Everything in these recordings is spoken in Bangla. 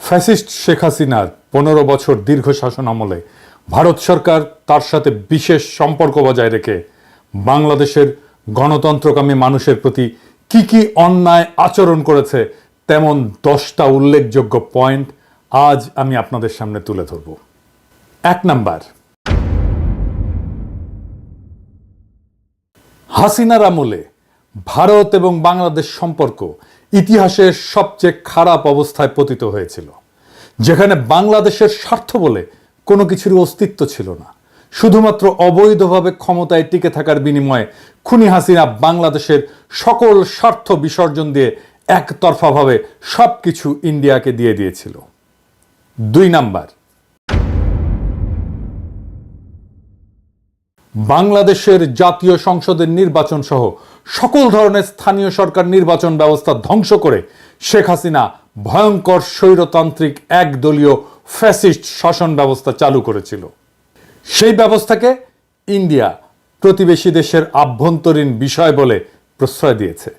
ফ্যাসিস্ট শেখ হাসিনার ১৫ বছর দীর্ঘ শাসন আমলে ভারত সরকার তার সাথে বিশেষ সম্পর্ক বজায় রেখে বাংলাদেশের গণতন্ত্রকামী মানুষের প্রতি কি কি অন্যায় আচরণ করেছে তেমন 10টা উল্লেখযোগ্য পয়েন্ট আজ আমি আপনাদের সামনে তুলে ধরব। 1 নাম্বার, হাসিনার আমলে ভারত এবং বাংলাদেশ সম্পর্ক ইতিহাসের সবচেয়ে খারাপ অবস্থায় পতিত হয়েছিল, যেখানে বাংলাদেশের স্বার্থ বলে কোনো কিছুর অস্তিত্ব ছিল না। শুধুমাত্র অবৈধভাবে ক্ষমতায় টিকে থাকার বিনিময়ে খুনি হাসিনা বাংলাদেশের সকল স্বার্থ বিসর্জন দিয়ে একতরফাভাবে সবকিছু ইন্ডিয়াকে দিয়ে দিয়েছিল। 2 নাম্বার, বাংলাদেশের জাতীয় সংসদের নির্বাচন সহ সকল ধরনের স্থানীয় সরকার নির্বাচন ব্যবস্থা ধ্বংস করে শেখ হাসিনা ভয়ঙ্কর স্বৈরতান্ত্রিক একদলীয় ফ্যাসিস্ট শাসন ব্যবস্থা চালু করেছিল। সেই ব্যবস্থাকে ইন্ডিয়া প্রতিবেশী দেশের আভ্যন্তরীণ বিষয় বলে প্রশ্রয় দিয়েছে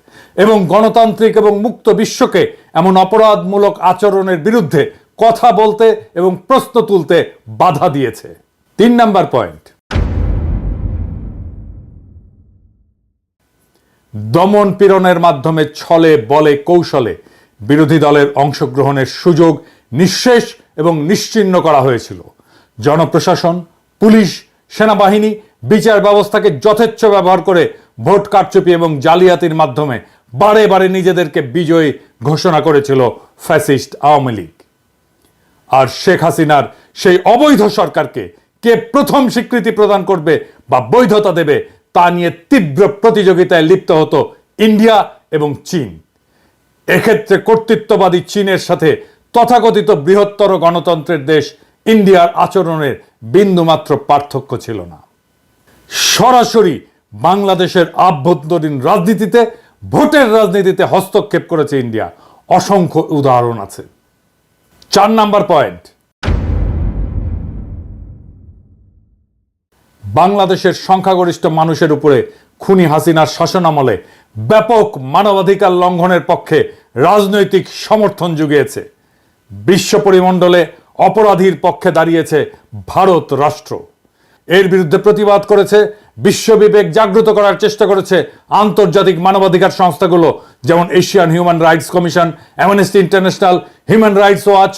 এবং গণতান্ত্রিক এবং মুক্ত বিশ্বকে এমন অপরাধমূলক আচরণের বিরুদ্ধে কথা বলতে এবং প্রশ্ন তুলতে বাধা দিয়েছে। 3 নাম্বার পয়েন্ট, দমন পীড়নের মাধ্যমে ছলে বলে কৌশলে বিরোধী দলের অংশগ্রহণের সুযোগ নিঃশেষ এবং নিশ্চিহ্ন করা হয়েছিল। জনপ্রশাসন, পুলিশ, সেনাবাহিনী, বিচার ব্যবস্থাকে যথেচ্ছ ব্যবহার করে ভোট কারচুপি এবং জালিয়াতির মাধ্যমে বারে বারে নিজেদেরকে বিজয়ী ঘোষণা করেছিল ফ্যাসিস্ট আওয়ামী লীগ। আর শেখ হাসিনার সেই অবৈধ সরকারকে কে প্রথম স্বীকৃতি প্রদান করবে বা বৈধতা দেবে তা নিয়ে তীব্র প্রতিযোগিতায় লিপ্ত হতো ইন্ডিয়া এবং চীন। এক্ষেত্রে কর্তৃত্ববাদী চীনের সাথে তথাকথিত বৃহত্তর গণতন্ত্রের দেশ ইন্ডিয়ার আচরণের বিন্দুমাত্র পার্থক্য ছিল না। সরাসরি বাংলাদেশের আভ্যন্তরীণ রাজনীতিতে, ভোটের রাজনীতিতে হস্তক্ষেপ করেছে ইন্ডিয়া। অসংখ্য উদাহরণ আছে। 4 নাম্বার পয়েন্ট, বাংলাদেশের সংখ্যাগরিষ্ঠ মানুষের উপরে খুনি হাসিনার শাসনামলে ব্যাপক মানবাধিকার লঙ্ঘনের পক্ষে রাজনৈতিক সমর্থন জুগিয়েছে। বিশ্ব পরিমণ্ডলে অপরাধীর পক্ষে দাঁড়িয়েছে ভারত রাষ্ট্র। এর বিরুদ্ধে প্রতিবাদ করেছে, বিশ্ববিবেক জাগ্রত করার চেষ্টা করেছে আন্তর্জাতিক মানবাধিকার সংস্থাগুলো, যেমন Asian human rights commission, amnesty international, human rights watch,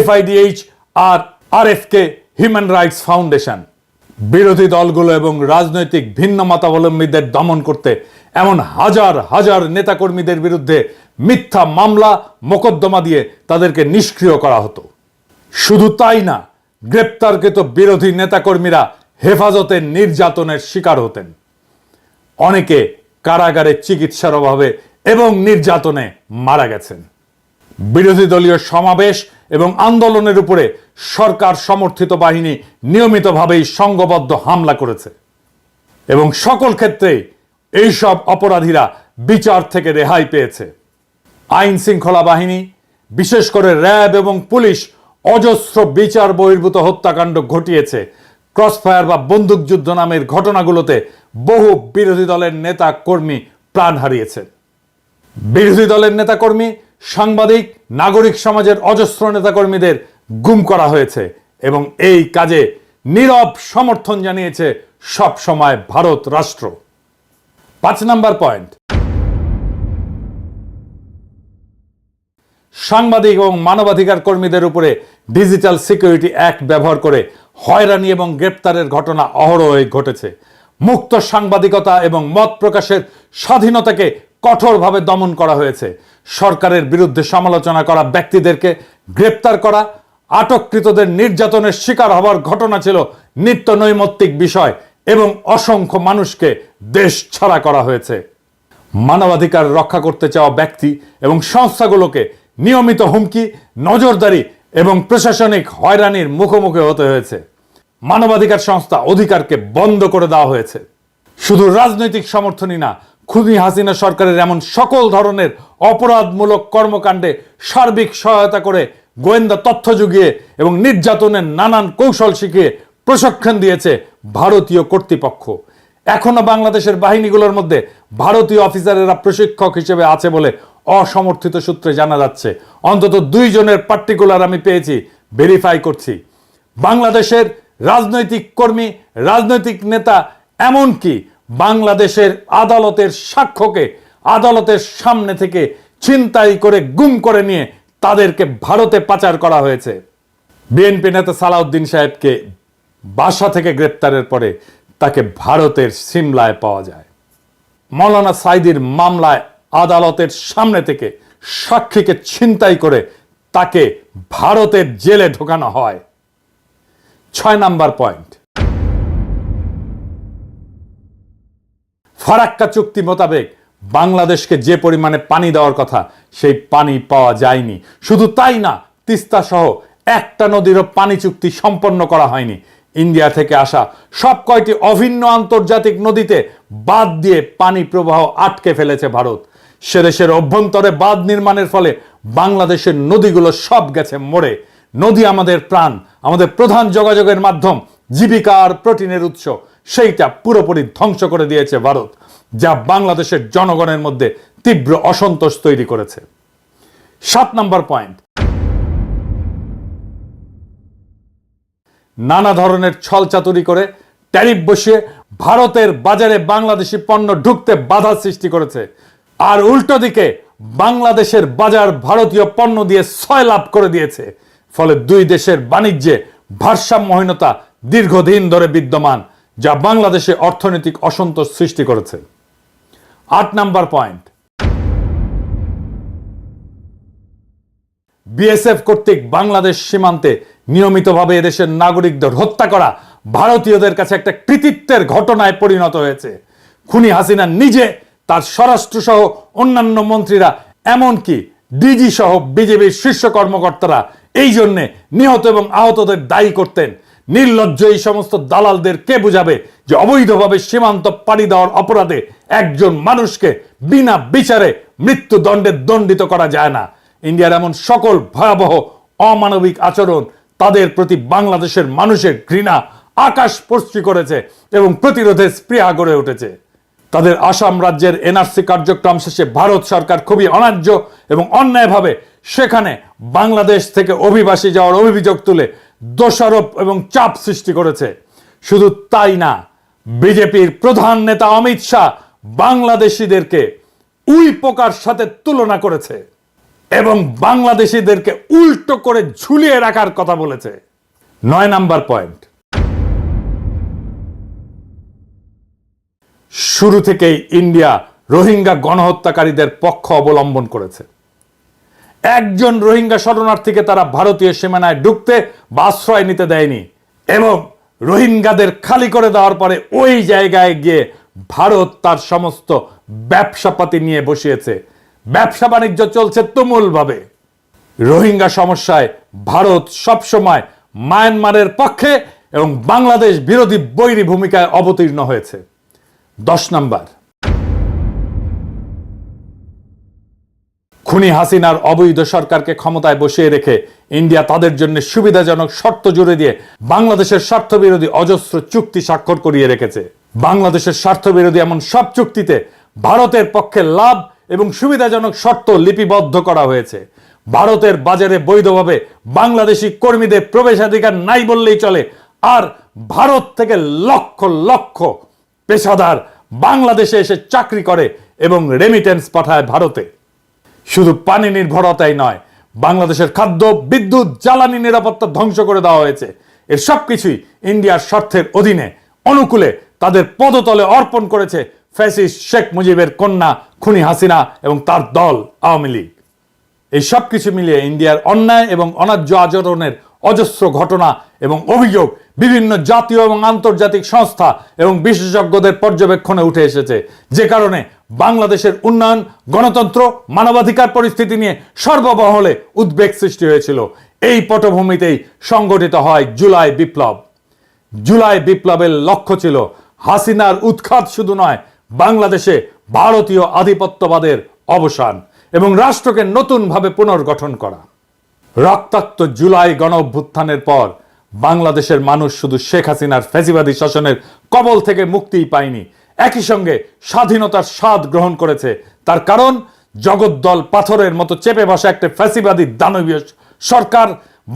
FIDH আর RFK হিউম্যান রাইটস ফাউন্ডেশন। বিরোধী দলগুলো এবং রাজনৈতিক ভিন্ন মতাবলম্বীদের দমন করতে এমন হাজার হাজার নেতাকর্মীদের বিরুদ্ধে মিথ্যা মামলা মোকদ্দমা দিয়ে তাদেরকে নিষ্ক্রিয় করা হতো। শুধু তাই না, গ্রেপ্তারকৃত বিরোধী নেতাকর্মীরা হেফাজতে নির্যাতনের শিকার হতেন। অনেকে কারাগারে চিকিৎসার অভাবে এবং নির্যাতনে মারা গেছেন। বিরোধী দলীয় সমাবেশ এবং আন্দোলনের উপরে সরকার সমর্থিত বাহিনী নিয়মিতভাবেই সংঘবদ্ধ হামলা করেছে এবং সকল ক্ষেত্রেই এইসব অপরাধীরা বিচার থেকে রেহাই পেয়েছে। আইন শৃঙ্খলা বাহিনী, বিশেষ করে র্যাব এবং পুলিশ অজস্র বিচার বহির্ভূত হত্যাকাণ্ড ঘটিয়েছে। ক্রসফায়ার বা বন্দুকযুদ্ধ নামের ঘটনাগুলোতে বহু বিরোধী দলের নেতা কর্মী প্রাণ হারিয়েছে। বিরোধী দলের নেতাকর্মী, সাংবাদিক, নাগরিক সমাজের অজস্র নেতাকর্মীদের গুম করা হয়েছে এবং এই কাজে নীরব সমর্থন জানিয়েছে সব সময় ভারত রাষ্ট্র। 5 নাম্বার পয়েন্ট, সাংবাদিক এবং মানবাধিকার কর্মীদের উপরে ডিজিটাল সিকিউরিটি অ্যাক্ট ব্যবহার করে হয়রানি এবং গ্রেপ্তারের ঘটনা অহরহই ঘটেছে। মুক্ত সাংবাদিকতা এবং মত প্রকাশের স্বাধীনতাকে কঠোরভাবে দমন করা হয়েছে। সরকারের বিরুদ্ধে সমালোচনা করা ব্যক্তিদেরকে গ্রেপ্তার করা, আটককৃতদের নির্যাতনের শিকার হওয়ার ঘটনা ছিল নিত্য নৈমিত্তিক বিষয় এবং অসংখ্য মানুষকে দেশ ছাড়া করা হয়েছে। মানবাধিকার রক্ষা করতে চাওয়া ব্যক্তি এবং সংস্থাগুলোকে নিয়মিত হুমকি, নজরদারি এবং প্রশাসনিক হয়রানির মুখোমুখি হতে হয়েছে। মানবাধিকার সংস্থা অধিকারকে বন্ধ করে দেওয়া হয়েছে। শুধু রাজনৈতিক সমর্থনই না, খুনি হাসিনা সরকারের এমন সকল ধরনের অপরাধমূলক কর্মকাণ্ডে সার্বিক সহায়তা করে গোয়েন্দা তথ্য জুগিয়ে এবং নির্যাতনের নানান কৌশল শিখিয়ে প্রশিক্ষণ দিয়েছে ভারতীয় কর্তৃপক্ষ। এখনো বাংলাদেশের বাহিনীগুলোর মধ্যে ভারতীয় অফিসারেরা প্রশিক্ষক হিসেবে আছে বলে অসমর্থিত সূত্রে জানা যাচ্ছে। অন্তত 2 জনের পার্টিকুলার আমি পেয়েছি, ভেরিফাই করছি। বাংলাদেশের রাজনৈতিক কর্মী, রাজনৈতিক নেতা, এমনকি বাংলাদেশের আদালতের সাক্ষ্যকে আদালতের সামনে থেকে ছিনতাই করে গুম করে নিয়ে তাদেরকে ভারতে পাচার করা হয়েছে। বিএনপি নেতা সালাউদ্দিন সাহেবকে বাসা থেকে গ্রেপ্তারের পরে তাকে ভারতের সিমলায় পাওয়া যায়। মৌলানা সাঈদীর মামলায় আদালতের সামনে থেকে সাক্ষীকে ছিনতাই করে তাকে ভারতের জেলে ঢোকানো হয়। 6 নাম্বার পয়েন্ট, ফারাক্কা চুক্তি মোতাবেক বাংলাদেশকে যে পরিমাণে পানি দেওয়ার কথা সেই পানি পাওয়া যায়নি। শুধু তাই না, তিস্তা সহ একটা নদীরও পানি চুক্তি সম্পন্ন করা হয়নি। ইন্ডিয়া থেকে আসা সব কয়টি অভিন্ন আন্তর্জাতিক নদীতে বাঁধ দিয়ে পানি প্রবাহ আটকে ফেলেছে ভারত। সেদেশের অভ্যন্তরে বাঁধ নির্মাণের ফলে বাংলাদেশের নদীগুলো সব গেছে মরে। নদী আমাদের প্রাণ, আমাদের প্রধান যোগাযোগের মাধ্যম, জীবিকা আর প্রোটিনের উৎস, সেইটা পুরোপুরি ধ্বংস করে দিয়েছে ভারত, যা বাংলাদেশের জনগণের মধ্যে তীব্র অসন্তোষ তৈরি করেছে। 7 নাম্বার পয়েন্ট, নানা ধরনের ছলচাতুরি করে ট্যারিফ বসিয়ে ভারতের বাজারে বাংলাদেশি পণ্য ঢুকতে বাধা সৃষ্টি করেছে। আর উল্টো দিকে বাংলাদেশের বাজার ভারতীয় পণ্য দিয়ে সয়লাভ করে দিয়েছে। ফলে 2 দেশের বাণিজ্যে ভারসাম্যহীনতা দীর্ঘদিন ধরে বিদ্যমান, যা বাংলাদেশে অর্থনৈতিক অসন্তোষ সৃষ্টি করেছে। 8 নাম্বার পয়েন্ট, বিএসএফ কর্তৃক বাংলাদেশ সীমান্তে নিয়মিতভাবে এদেশের নাগরিকদের হত্যা করা ভারতীয়দের কাছে একটা কৃতিত্বের ঘটনায় পরিণত হয়েছে। খুনি হাসিনা নিজে, তার স্বরাষ্ট্র সহ অন্যান্য মন্ত্রীরা, এমনকি ডিজি সহ বিজেপির শীর্ষ কর্মকর্তারা এই জন্যে নিহত এবং আহতদের দায়ী করতেন। নির্লজ্জ এই সমস্ত দালালদের কে বুঝাবে যে অবৈধভাবে সীমান্ত পাড়ি দেওয়ার অপরাধে একজন মানুষকে বিনা বিচারে মৃত্যুদণ্ডে দণ্ডিত করা যায় না। ইন্ডিয়ার এমন সকল ভয়াবহ অমানবিক আচরণ তাদের প্রতি বাংলাদেশের মানুষের ঘৃণা আকাশস্পর্শী করেছে এবং প্রতিরোধের স্পৃহা গড়ে উঠেছে। তাদের আসাম রাজ্যের এনআরসি কার্যক্রম শেষে ভারত সরকার খুবই অন্যায্য এবং অন্যায়ভাবে সেখানে বাংলাদেশ থেকে অভিবাসী যাওয়ার অভিযোগ তুলে দোষারোপ এবং চাপ সৃষ্টি করেছে। শুধু তাই না, বিজেপির প্রধান নেতা অমিত শাহ বাংলাদেশিদেরকে উই পোকার সাথে তুলনা করেছে এবং বাংলাদেশিদেরকে উল্টো করে ঝুলিয়ে রাখার কথা বলেছে। 9 নাম্বার পয়েন্ট, শুরু থেকেই ইন্ডিয়া রোহিঙ্গা গণহত্যাকারীদের পক্ষ অবলম্বন করেছে। একজন রোহিঙ্গা শরণার্থীকে তারা ভারতীয় সীমানায় ঢুকতে বা আশ্রয় নিতে দেয়নি এবং রোহিঙ্গাদের খালি করে দেওয়ার পরে ওই জায়গায় গিয়ে ভারত তার সমস্ত ব্যবসাপাতি নিয়ে বসিয়েছে। ব্যবসা বাণিজ্য চলছে তুমুলভাবে। রোহিঙ্গা সমস্যায় ভারত সবসময় মায়ানমারের পক্ষে এবং বাংলাদেশ বিরোধী বৈরী ভূমিকায় অবতীর্ণ হয়েছে। 10 নাম্বার, খুনি হাসিনার অবৈধ সরকারকে ক্ষমতায় বসিয়ে রেখে ইন্ডিয়া তাদের জন্য সুবিধাজনক শর্ত জুড়ে দিয়ে বাংলাদেশের স্বার্থবিরোধী অজস্র চুক্তি স্বাক্ষর করিয়ে রেখেছে। বাংলাদেশের স্বার্থবিরোধী এমন সব চুক্তিতে ভারতের পক্ষে লাভ এবং সুবিধাজনক শর্ত লিপিবদ্ধ করা হয়েছে। ভারতের বাজারে বৈধভাবে বাংলাদেশি কর্মীদের প্রবেশাধিকার নাই বললেই চলে। আর ভারত থেকে লক্ষ লক্ষ পেশাদার বাংলাদেশে এসে চাকরি করে এবং রেমিটেন্স পাঠায় ভারতে। শুধু পানি নির্ভরতাই নয়, বাংলাদেশের খাদ্য, বিদ্যুৎ, জ্বালানি নিরাপত্তা ধ্বংস করে দেওয়া হয়েছে। এর সবকিছুই ইন্ডিয়ার স্বার্থের অধীনে অনুকূলে তাদের পদতলে অর্পণ করেছে ফ্যাসিস্ট শেখ মুজিবের কন্যা খুনি হাসিনা এবং তার দল আওয়ামী লীগ। এই সব কিছু মিলিয়ে ইন্ডিয়ার অন্যায় এবং অন্যায্য আচরণের অজস্র ঘটনা এবং অভিযোগ বিভিন্ন জাতীয় এবং আন্তর্জাতিক সংস্থা এবং বিশেষজ্ঞদের পর্যবেক্ষণে উঠে এসেছে, যে কারণে বাংলাদেশের উন্নয়ন, গণতন্ত্র, মানবাধিকার পরিস্থিতি নিয়ে সর্বমহলে উদ্বেগ সৃষ্টি হয়েছিল। এই পটভূমিতেই সংগঠিত হয় জুলাই বিপ্লব। জুলাই বিপ্লবের লক্ষ্য ছিল হাসিনার উৎখাত শুধু নয়, বাংলাদেশে ভারতীয় আধিপত্যবাদের অবসান এবং রাষ্ট্রকে নতুনভাবে পুনর্গঠন করা। রক্তাক্ত জুলাই গণ অভ্যুত্থানের পর বাংলাদেশের মানুষ শুধু শেখ হাসিনার ফ্যাসিবাদী শাসনের কবল থেকে মুক্তিই পায়নি, একই সঙ্গে স্বাধীনতার স্বাদ গ্রহণ করেছে। তার কারণ জগদ্দল পাথরের মতো চেপে বসা একটা ফ্যাসিবাদী দানবীয় সরকার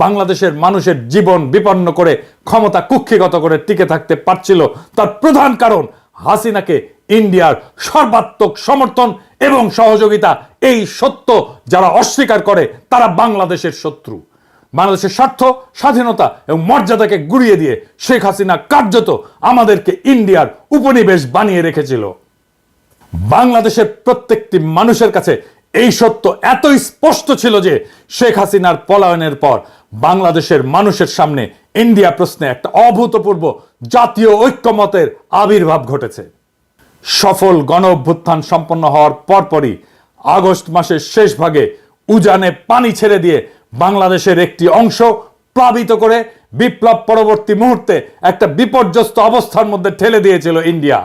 বাংলাদেশের মানুষের জীবন বিপন্ন করে ক্ষমতা কুক্ষিগত করে টিকে থাকতে পারছিল, তার প্রধান কারণ হাসিনাকে ইন্ডিয়ার সর্বাত্মক সমর্থন এবং সহযোগিতা। এই সত্য যারা অস্বীকার করে তারা বাংলাদেশের শত্রু। বাংলাদেশের স্বার্থ, স্বাধীনতা এবং মর্যাদাকে গুড়িয়ে দিয়ে শেখ হাসিনা কার্যত আমাদেরকে ইন্ডিয়ার উপনিবেশ বানিয়ে রেখেছিল। বাংলাদেশের প্রত্যেকটি মানুষের কাছে এই সত্য এতই স্পষ্ট ছিল যে শেখ হাসিনার পলায়নের পর বাংলাদেশের মানুষের সামনে ইন্ডিয়া প্রশ্নে একটা অভূতপূর্ব জাতীয় ঐক্যমতের আবির্ভাব ঘটেছে। সফল গণ অভ্যুত্থান সম্পন্ন হওয়ার পরপরই আগস্ট মাসের শেষ ভাগে উজানে পানি ছেড়ে দিয়ে বাংলাদেশের একটি অংশ প্লাবিত করে বিপ্লব পরবর্তী মুহূর্তে একটা বিপর্যস্ত অবস্থার মধ্যে ঠেলে দিয়েছিল ইন্ডিয়া।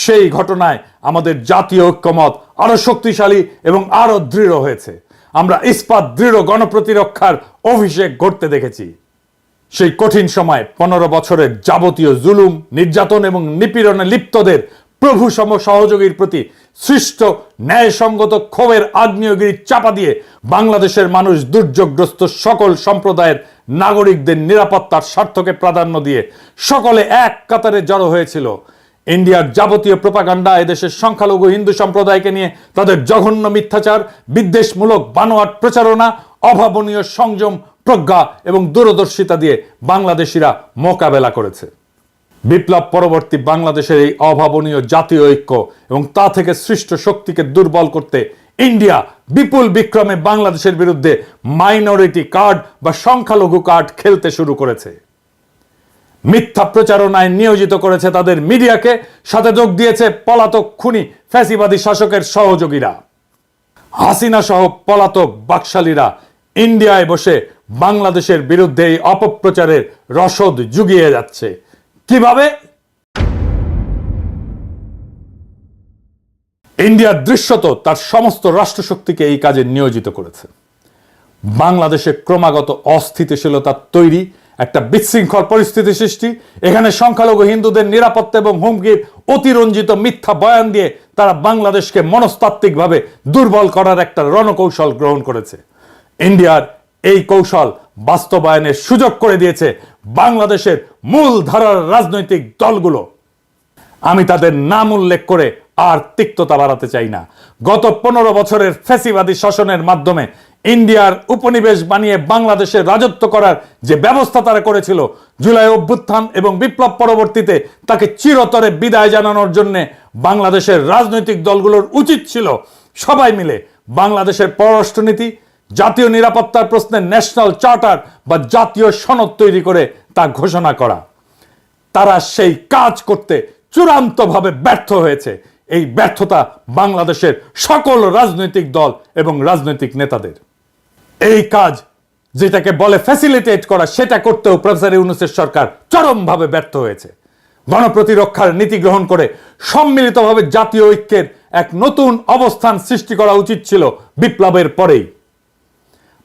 সেই ঘটনায় আমাদের জাতীয় ঐক্যমত আরো শক্তিশালী এবং আরো দৃঢ় হয়েছে। আমরা ইস্পাত দৃঢ় গণপ্রতিরক্ষার অভিষেক ঘটতে দেখেছি। সেই কঠিন সময় 15 বছরের যাবতীয় জুলুম, নির্যাতন এবং নিপীড়নে লিপ্তদের প্রভু সম সহযোগীর প্রতি সৃষ্ট ন্যায়সঙ্গত ক্ষোভের আগ্নেয়গিরি চাপা দিয়ে বাংলাদেশের মানুষ দুর্যোগগ্রস্ত সকল সম্প্রদায়ের নাগরিকদের নিরাপত্তার স্বার্থকে প্রাধান্য দিয়ে সকলে এক কাতারে জড়ো হয়েছিল। ইন্ডিয়ার যাবতীয় প্রোপাগান্ডা এদেশের সংখ্যালঘু হিন্দু সম্প্রদায়কে নিয়ে তাদের জঘন্য মিথ্যাচার, বিদ্বেষমূলক বানোয়াট প্রচারণা, অভাবনীয় সংযম, প্রজ্ঞা এবং দূরদর্শিতা দিয়ে বাংলাদেশিরা মোকাবেলা করেছে। বিপ্লব পরবর্তী বাংলাদেশের এই অভাবনীয় জাতীয় ঐক্য এবং তা থেকে সৃষ্ট শক্তিকে দুর্বল করতে ইন্ডিয়া বিপুল বিক্রমে বাংলাদেশের বিরুদ্ধে মাইনরিটি কার্ড বা সংখ্যালঘু কার্ড খেলতে শুরু করেছে। মিথ্যা প্রচারণায় নিয়োজিত করেছে তাদের মিডিয়াকে, সাথে যোগ দিয়েছে পলাতক খুনি ফ্যাসিবাদী শাসকের সহযোগীরা। হাসিনা সহ পলাতক বাকশালীরা ইন্ডিয়ায় বসে বাংলাদেশের বিরুদ্ধে এই অপপ্রচারের রসদ জুগিয়ে যাচ্ছে। কিভাবে? ইন্ডিয়া দৃশ্যত তার সমস্ত রাষ্ট্রশক্তিকে এই কাজে নিয়োজিত করেছে। বাংলাদেশে ক্রমাগত অস্থিতিশীলতা তৈরি, একটা বিশৃঙ্খল পরিস্থিতি সৃষ্টি, এখানে সংখ্যালঘু হিন্দুদের নিরাপত্তা এবং হুমকির অতিরঞ্জিত মিথ্যা বয়ান দিয়ে তারা বাংলাদেশকে মনস্তাত্ত্বিকভাবে দুর্বল করার একটা রণকৌশল গ্রহণ করেছে। ইন্ডিয়ার এই কৌশল বাস্তবায়নের সুযোগ করে দিয়েছে বাংলাদেশের মূল ধারার রাজনৈতিক দলগুলো। আমি তাদের নাম উল্লেখ করে আর তিক্ততা বাড়াতে চাই না। গত 15 বছরের ফ্যাসিবাদী শাসনের মাধ্যমে ইন্ডিয়ার উপনিবেশ বানিয়ে বাংলাদেশে রাজত্ব করার যে ব্যবস্থা তারা করেছিল, জুলাই অভ্যুত্থান এবং বিপ্লব পরবর্তীতে তাকে চিরতরে বিদায় জানানোর জন্য বাংলাদেশের রাজনৈতিক দলগুলোর উচিত ছিল সবাই মিলে বাংলাদেশের পররাষ্ট্রনীতি, জাতীয় নিরাপত্তার প্রশ্নে ন্যাশনাল চার্টার বা জাতীয় সনদ তৈরি করে তা ঘোষণা করা। তারা সেই কাজ করতে চূড়ান্তভাবে ব্যর্থ হয়েছে। এই ব্যর্থতা বাংলাদেশের সকল রাজনৈতিক দল এবং রাজনৈতিক নেতাদের। এই কাজ যেটাকে বলে ফ্যাসিলিটেট করা, সেটা করতেও প্রফেসর ইউনূসের সরকার চরমভাবে ব্যর্থ হয়েছে। গণপ্রতিরক্ষার নীতি গ্রহণ করে সম্মিলিতভাবে জাতীয় ঐক্যের এক নতুন অবস্থান সৃষ্টি করা উচিত ছিল বিপ্লবের পরেই।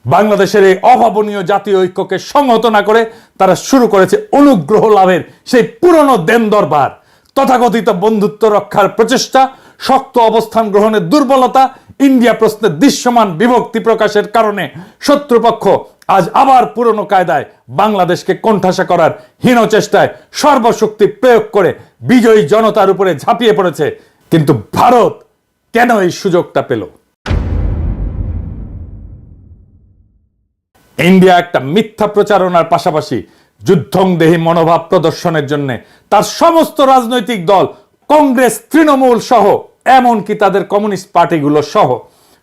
বাংলাদেশের এই অভাবনীয় জাতীয় ঐক্যকে সংহত না করে তারা শুরু করেছে অনুগ্রহ লাভের সেই পুরনো দেন দরবার, তথাকথিত বন্ধুত্ব রক্ষার প্রচেষ্টা, শক্ত অবস্থান গ্রহণের দুর্বলতা, ইন্ডিয়া প্রশ্নে দৃশ্যমান বিভক্তি প্রকাশের কারণে শত্রুপক্ষ আজ আবার পুরনো কায়দায় বাংলাদেশকে কোণঠাসা করার হীন চেষ্টায় সর্বশক্তি প্রয়োগ করে বিজয়ী জনতার উপরে ঝাঁপিয়ে পড়েছে। কিন্তু ভারত কেন এই সুযোগটা পেল? ইন্ডিয়া একটা মিথ্যা প্রচারণার পাশাপাশি যুদ্ধংদেহী মনোভাব প্রদর্শনের জন্য তার সমস্ত রাজনৈতিক দল, কংগ্রেস, তৃণমূল সহ এমনকি তাদের কমিউনিস্ট পার্টিগুলো সহ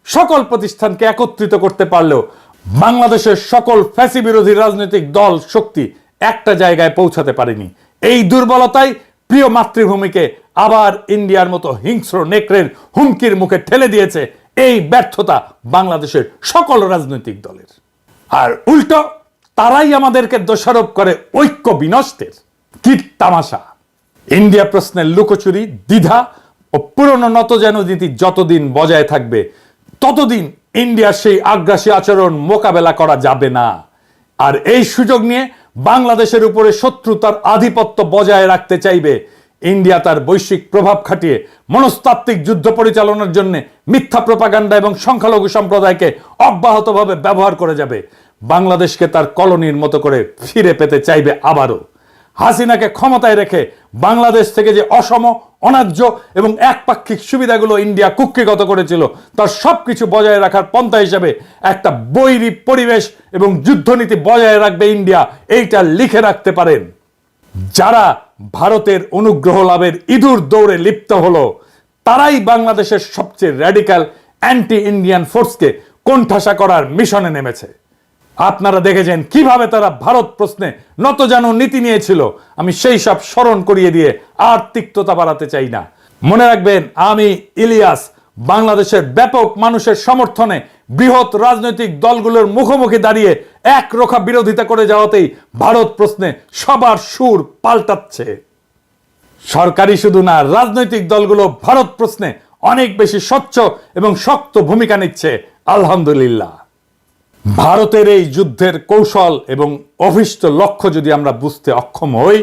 সকল প্রতিষ্ঠানকে একত্রিত করতে পারলেও বাংলাদেশের সকল ফ্যাসি বিরোধী রাজনৈতিক দল শক্তি একটা জায়গায় পৌঁছাতে পারেনি। এই দুর্বলতাই প্রিয় মাতৃভূমিকে আবার ইন্ডিয়ার মতো হিংস্র নেকড়ের হুমকির মুখে ঠেলে দিয়েছে। এই ব্যর্থতা বাংলাদেশের সকল রাজনৈতিক দলের। আর উল্টো তারাই আমাদেরকে দোষারোপ করে ঐক্য বিনষ্টের। কি তামাশা! ইন্ডিয়া প্রশ্নের লুকোচুরি, দ্বিধা ও পুরনো নতজানু নীতি যতদিন বজায় থাকবে ততদিন ইন্ডিয়ার সেই আগ্রাসী আচরণ মোকাবেলা করা যাবে না। আর এই সুযোগ নিয়ে বাংলাদেশের উপরে শত্রু তার আধিপত্য বজায় রাখতে চাইবে। ইন্ডিয়া তার বৈশ্বিক প্রভাব খাটিয়ে মনস্তাত্ত্বিক যুদ্ধ পরিচালনার জন্য মিথ্যা প্রপাগান্ডা এবং সংখ্যালঘু সম্প্রদায়কে অব্যাহতভাবে ব্যবহার করে যাবে। বাংলাদেশকে তার কলোনির মতো করে ফিরে পেতে চাইবে আবারও। হাসিনাকে ক্ষমতায় রেখে বাংলাদেশ থেকে যে অসম, অন্যায্য এবং একপাক্ষিক সুবিধাগুলো ইন্ডিয়া কুক্ষিগত করেছিল তার সবকিছু বজায় রাখার পন্থা হিসেবে একটা বৈরী পরিবেশ এবং যুদ্ধনীতি বজায় রাখবে ইন্ডিয়া, এইটা লিখে রাখতে পারেন। যারা ভারতের অনুগ্রহ লাভের ইঁদুর দৌড়ে লিপ্ত হলো তারাই বাংলাদেশের সবচেয়ে র্যাডিক্যাল অ্যান্টি ইন্ডিয়ান ফোর্সকে কোণঠাসা করার মিশনে নেমেছে। আপনারা দেখেছেন কিভাবে তারা ভারত প্রশ্নে নতজানু নীতি নিয়েছিল। আমি সেই সব স্মরণ করিয়ে দিয়ে আর তিক্ততা বাড়াতে চাই না। মনে রাখবেন, আমি ইলিয়াস বাংলাদেশের ব্যাপক মানুষের সমর্থনে বৃহৎ রাজনৈতিক দলগুলোর মুখোমুখি দাঁড়িয়ে একরোখা বিরোধিতা করে যাওয়াতেই ভারত প্রশ্নে সবার সুর পাল্টাচ্ছে। সরকারি শুধু না, রাজনৈতিক দলগুলো ভারত প্রশ্নে অনেক বেশি স্বচ্ছ এবং শক্ত ভূমিকা নিচ্ছে, আলহামদুলিল্লাহ। ভারতের এই যুদ্ধের কৌশল এবং অভিষ্ট লক্ষ্য যদি আমরা বুঝতে অক্ষম হই,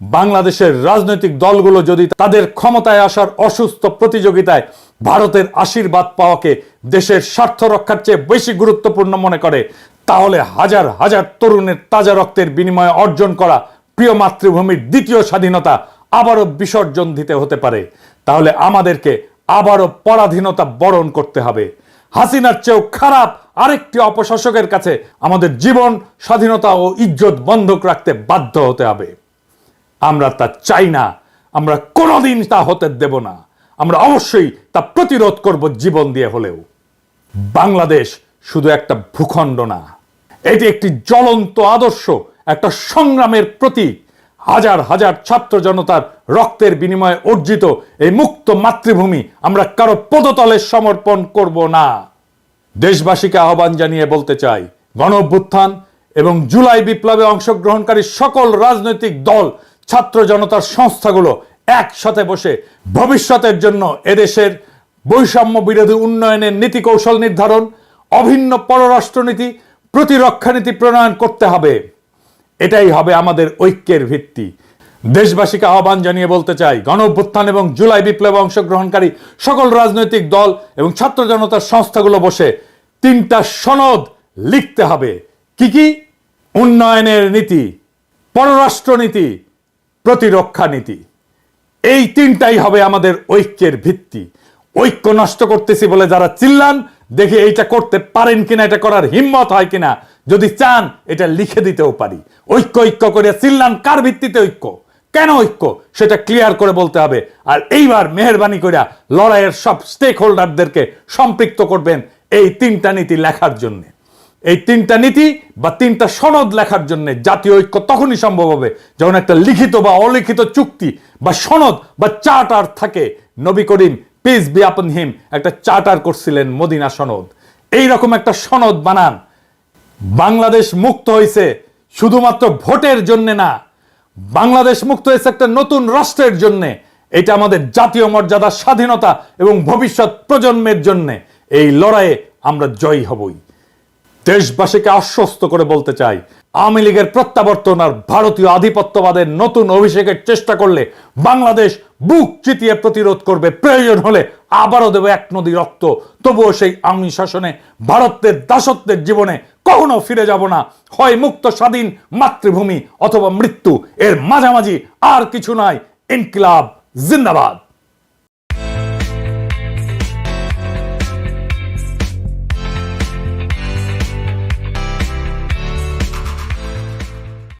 বাংলাদেশের রাজনৈতিক দলগুলো যদি তাদের ক্ষমতায় আসার অসুস্থ প্রতিযোগিতায় ভারতের আশীর্বাদ পাওয়াকে দেশের স্বার্থ রক্ষার চেয়ে বেশি গুরুত্বপূর্ণ মনে করে, তাহলে হাজার হাজার তরুণের তাজা রক্তের বিনিময়ে অর্জন করা প্রিয় মাতৃভূমির দ্বিতীয় স্বাধীনতা আবারও বিসর্জন দিতে হতে পারে। তাহলে আমাদেরকে আবারও পরাধীনতা বরণ করতে হবে। হাসিনার চেয়েও খারাপ আরেকটি অপশাসকের কাছে আমাদের জীবন, স্বাধীনতা ও ইজ্জত বন্ধক রাখতে বাধ্য হতে হবে। আমরা তা চাই না, আমরা কোনোদিন তা হতে দেব না। আমরা অবশ্যই তা প্রতিরোধ করব জীবন দিয়ে হলেও। বাংলাদেশ শুধু একটা ভূখণ্ড না, এটি একটি জ্বলন্ত আদর্শ, একটা সংগ্রামের প্রতীক। হাজার হাজার ছাত্র জনতার রক্তের বিনিময়ে অর্জিত এই মুক্ত মাতৃভূমি আমরা কারো পদতলে সমর্পণ করব না। দেশবাসীকে আহ্বান জানিয়ে বলতে চাই, গণ অভ্যুত্থান এবং জুলাই বিপ্লবে অংশগ্রহণকারী সকল রাজনৈতিক দল, ছাত্র জনতার সংস্থাগুলো একসাথে বসে ভবিষ্যতের জন্য এদেশের বৈষম্য বিরোধী উন্নয়নের নীতি কৌশল নির্ধারণ, অভিন্ন পররাষ্ট্রনীতি, প্রতিরক্ষা নীতি প্রণয়ন করতে হবে। এটাই হবে আমাদের ঐক্যের ভিত্তি। দেশবাসীকে আহ্বান জানিয়ে বলতে চাই, গণ অভ্যুত্থান এবং জুলাই বিপ্লবে অংশগ্রহণকারী সকল রাজনৈতিক দল এবং ছাত্র জনতার সংস্থাগুলো বসে 3টা সনদ লিখতে হবে। কি কি? উন্নয়নের নীতি, পররাষ্ট্রনীতি, প্রতিরক্ষা নীতি। এই 3টাই হবে আমাদের ঐক্যের ভিত্তি। ঐক্য নষ্ট করতেছি বলে যারা চিল্লান, দেখি এইটা করতে পারেন কিনা, এটা করার হিম্মত হয় কিনা। যদি চান এটা লিখে দিতেও পারি। ঐক্য ঐক্য করে চিল্লান, কার ভিত্তিতে ঐক্য, কেন ঐক্য, সেটা ক্লিয়ার করে বলতে হবে। আর এইবার মেহেরবানি করে লড়াইয়ের সব স্টেক হোল্ডারদেরকে সম্পৃক্ত করবেন এই 3টা নীতি লেখার জন্য। এই 3টা নীতি বা 3টা সনদ লেখার জন্য জাতীয় ঐক্য তখনই সম্ভব হবে যখন একটা লিখিত বা অলিখিত চুক্তি বা সনদ বা চার্টার থাকে। নবী করিম পিস বি আপন হিম একটা চার্টার করছিলেন, মদিনা সনদ। এইরকম একটা সনদ বানান। বাংলাদেশ মুক্ত হয়েছে শুধুমাত্র ভোটের জন্য না, বাংলাদেশ মুক্ত হয়েছে একটা নতুন রাষ্ট্রের জন্য। এটা আমাদের জাতীয় মর্যাদা, স্বাধীনতা এবং ভবিষ্যৎ প্রজন্মের জন্য। এই লড়াইয়ে আমরা জয়ী হবই। দেশবাসীকে আশ্বস্ত করে বলতে চাই, আওয়ামী লীগের প্রত্যাবর্তন আর ভারতীয় আধিপত্যবাদের নতুন অভিষেকের চেষ্টা করলে বাংলাদেশ বুক চিতিয়ে প্রতিরোধ করবে। প্রয়োজন হলে আবারও দেবে 1 নদী রক্ত। তবুও সেই আওয়ামী শাসনে, ভারতের দাসত্বের জীবনে কখনো ফিরে যাব না। হয় মুক্ত স্বাধীন মাতৃভূমি অথবা মৃত্যু, এর মাঝামাঝি আর কিছু নয়। ইনকিলাব জিন্দাবাদ।